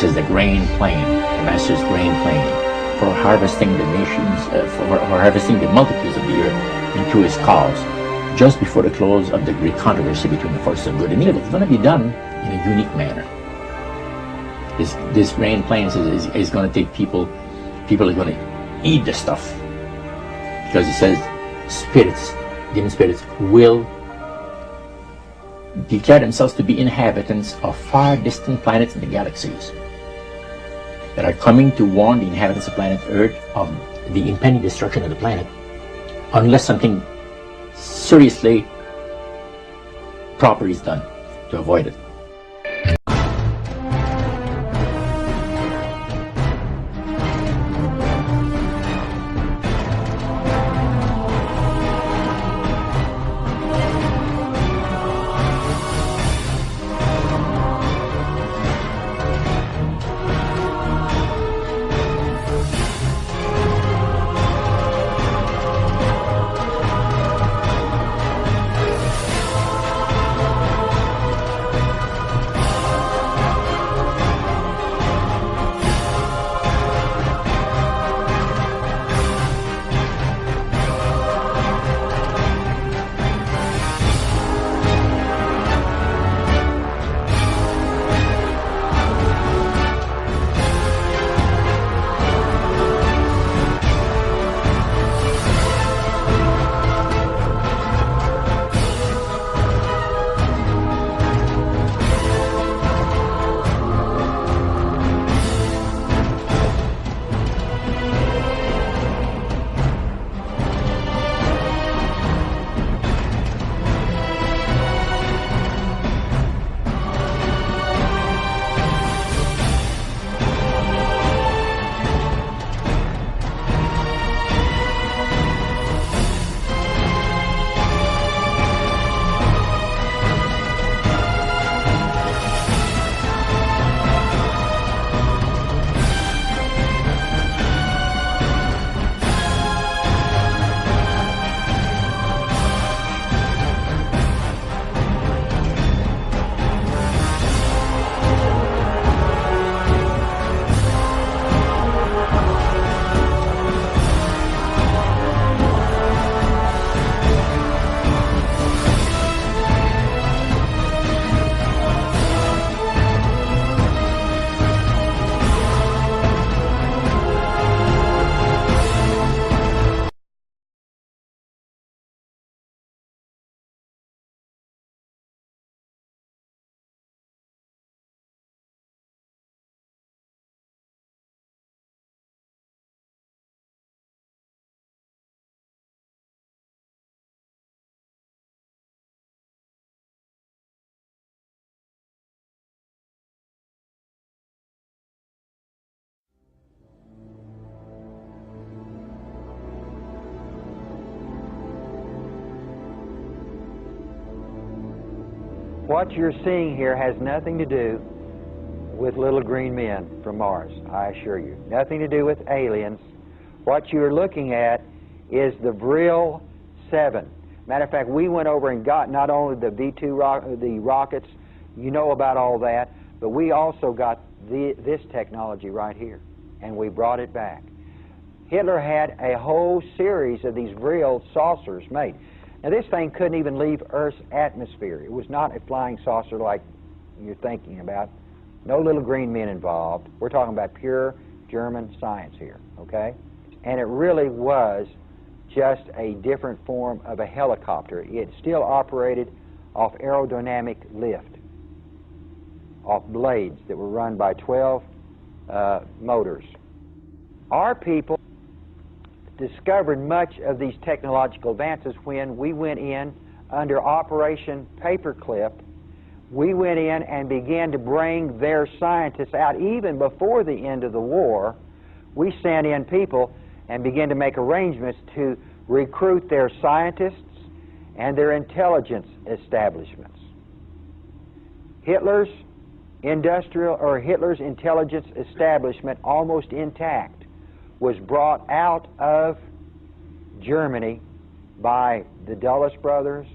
This is the grain plane, the master's grain plane, for harvesting the nations, for harvesting the multitudes of the earth into his cause, just before the close of the great controversy between the forces of good and evil. It's going to be done in a unique manner. This grain plane is going to take people are going to eat the stuff, because it says spirits, demon spirits, will declare themselves to be inhabitants of far distant planets in the galaxies that are coming to warn the inhabitants of planet Earth of the impending destruction of the planet, unless something seriously proper is done to avoid it. What you're seeing here has nothing to do with little green men from Mars, I assure you. Nothing to do with aliens. What you're looking at is the Vril 7. Matter of fact, we went over and got not only the the rockets, you know about all that, but we also got this technology right here, and we brought it back. Hitler had a whole series of these Vril saucers made. Now, this thing couldn't even leave Earth's atmosphere. It was not a flying saucer like you're thinking about. No little green men involved. We're talking about pure German science here, okay? And it really was just a different form of a helicopter. It still operated off aerodynamic lift, off blades that were run by 12 motors. Our people discovered much of these technological advances when we went in under Operation Paperclip. We went in and began to bring their scientists out. Even before the end of the war, we sent in people and began to make arrangements to recruit their scientists and their intelligence establishments. Hitler's intelligence establishment, almost intact, was brought out of Germany by the Dulles brothers,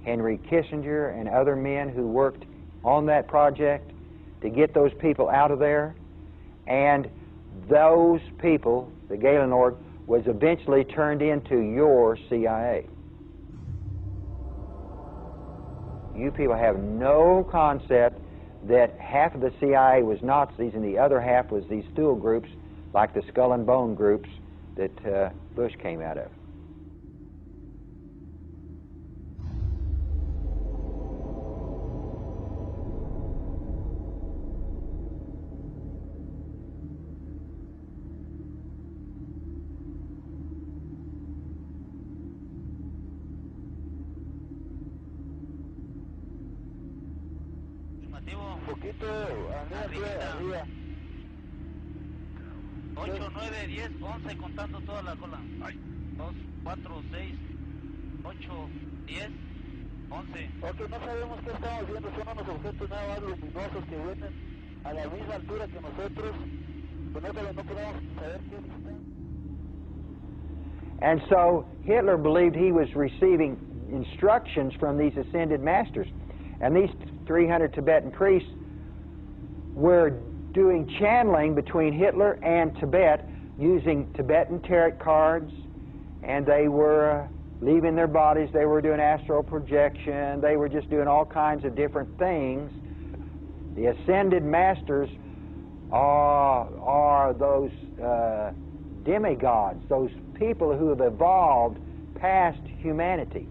Henry Kissinger, and other men who worked on that project to get those people out of there. And those people, the Galen org, was eventually turned into your CIA. You people have no concept that half of the CIA was Nazis and the other half was these stool groups, like the Skull and Bone groups that Bush came out of. Poquito, arriba. 8, 9, 10, 11, contando toda la cola. 2, 4, 6, 8, 10, 11. Ok, no sabemos qué estamos viendo, son unos objetos nada más luminosos que vienen a la misma altura que nosotros, pero no podemos saber qué están. And so Hitler believed he was receiving instructions from these ascended masters. And these 300 Tibetan priests were doing channeling between Hitler and Tibet using Tibetan tarot cards, and they were leaving their bodies, they were doing astral projection, they were just doing all kinds of different things. The ascended masters are those demigods, those people who have evolved past humanity.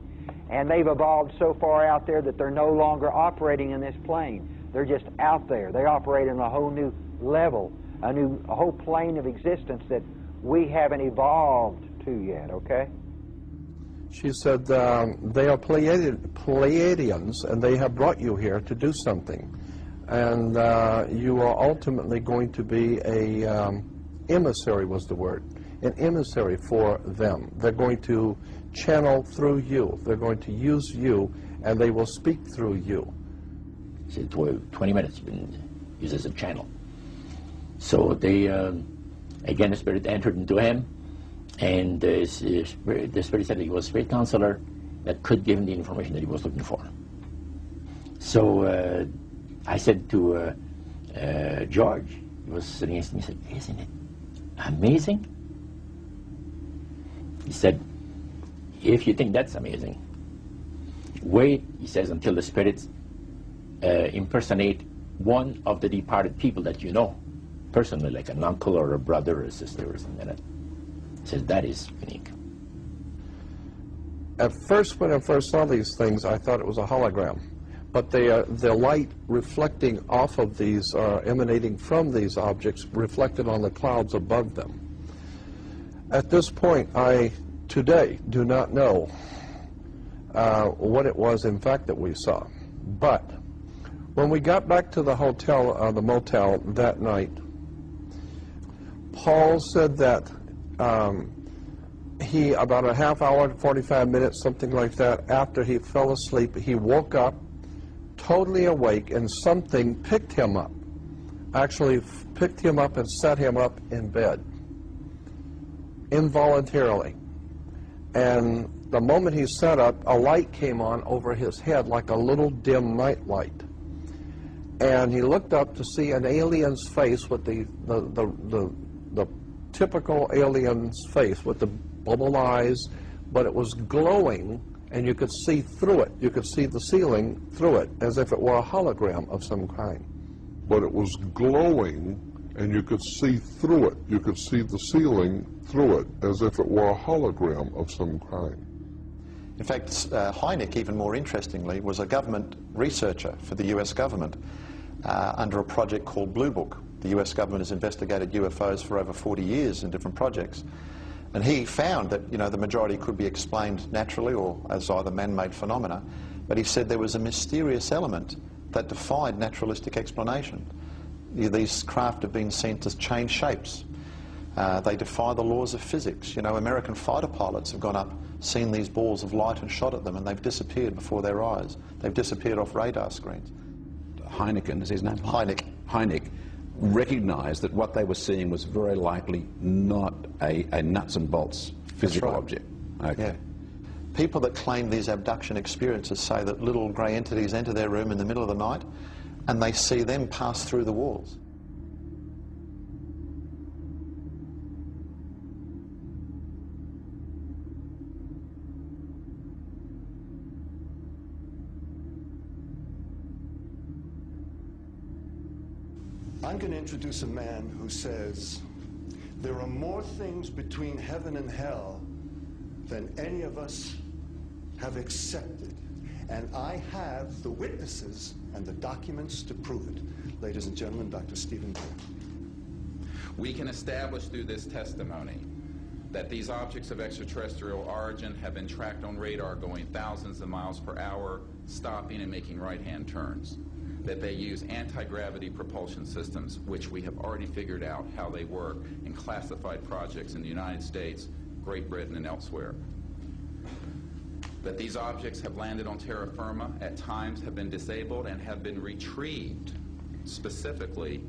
And they've evolved so far out there that they're no longer operating in this plane. They're just out there. They operate on a whole new level, a whole plane of existence that we haven't evolved to yet, okay? She said, they are Pleiadians, and they have brought you here to do something. And you are ultimately going to be a emissary, was the word, an emissary for them. They're going to channel through you. They're going to use you, and they will speak through you. So 20 minutes been used as a channel. So they, again, the spirit entered into him, and the spirit said he was a spirit counselor that could give him the information that he was looking for. So I said to George, he was sitting next to me, he said, "Isn't it amazing?" He said, "If you think that's amazing, wait," he says, "until the spirits impersonate one of the departed people that you know, personally, like an uncle or a brother or a sister or something like that." He says, "That is unique." At first, when I first saw these things, I thought it was a hologram. But the light reflecting off of these, emanating from these objects, reflected on the clouds above them. At this point, I today do not know what it was, in fact, that we saw. But when we got back to the hotel, the motel that night, Paul said that he, about a half hour, 45 minutes, something like that, after he fell asleep, he woke up totally awake, and something picked him up, actually picked him up and set him up in bed, involuntarily. And the moment he sat up, a light came on over his head like a little dim night light. And he looked up to see an alien's face with the typical alien's face with the bubble eyes, but it was glowing, and you could see through it. You could see the ceiling through it, as if it were a hologram of some kind. But it was glowing, and you could see through it. You could see the ceiling through it, as if it were a hologram of some kind. In fact, Hynek, even more interestingly, was a government researcher for the US government under a project called Blue Book. The US government has investigated UFOs for over 40 years in different projects. And he found that, the majority could be explained naturally or as either man-made phenomena, but he said there was a mysterious element that defied naturalistic explanation. These craft have been seen to change shapes. They defy the laws of physics. American fighter pilots have gone up, seen these balls of light and shot at them, and they've disappeared before their eyes. They've disappeared off radar screens. Heineken, is his name? Hynek Recognized that what they were seeing was very likely not a nuts and bolts physical object. Okay. Yeah. People that claim these abduction experiences say that little grey entities enter their room in the middle of the night and they see them pass through the walls. I'm going to introduce a man who says, there are more things between heaven and hell than any of us have accepted. And I have the witnesses and the documents to prove it. Ladies and gentlemen, Dr. Stephen Greer. We can establish through this testimony that these objects of extraterrestrial origin have been tracked on radar going thousands of miles per hour, stopping and making right-hand turns. That they use anti-gravity propulsion systems, which we have already figured out how they work in classified projects in the United States, Great Britain, and elsewhere. That these objects have landed on terra firma, at times have been disabled, and have been retrieved specifically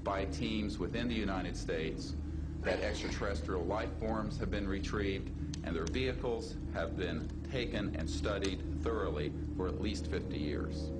by teams within the United States. That extraterrestrial life forms have been retrieved, and their vehicles have been taken and studied thoroughly for at least 50 years.